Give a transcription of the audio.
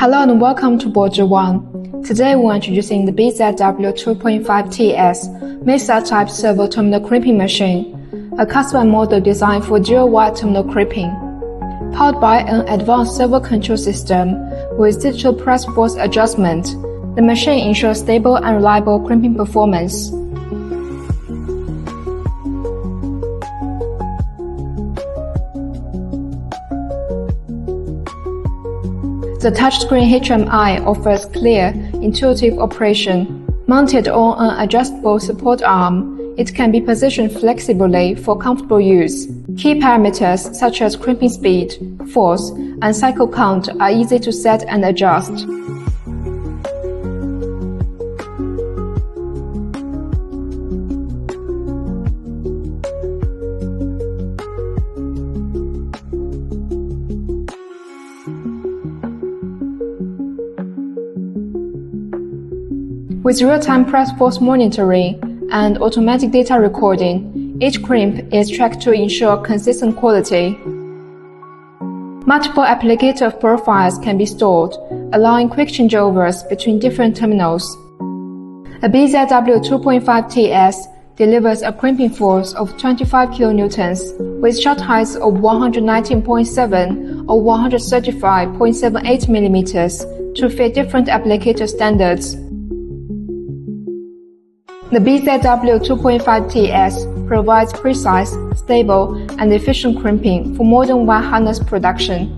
Hello and welcome to Board 1. Today we're introducing the BZW-2.5TS Mesa type servo terminal crimping machine, a custom model designed for dual-wide terminal crimping. Powered by an advanced servo control system with digital press force adjustment, the machine ensures stable and reliable crimping performance. The touchscreen HMI offers clear, intuitive operation. Mounted on an adjustable support arm, it can be positioned flexibly for comfortable use. Key parameters such as crimping speed, force, and cycle count are easy to set and adjust. With real-time press force monitoring and automatic data recording, each crimp is tracked to ensure consistent quality. Multiple applicator profiles can be stored, allowing quick changeovers between different terminals. A BZW-2.5TS delivers a crimping force of 25 kN with shot heights of 119.7 or 135.78 mm to fit different applicator standards. The BZW-2.5TS provides precise, stable, and efficient crimping for modern wire harness production.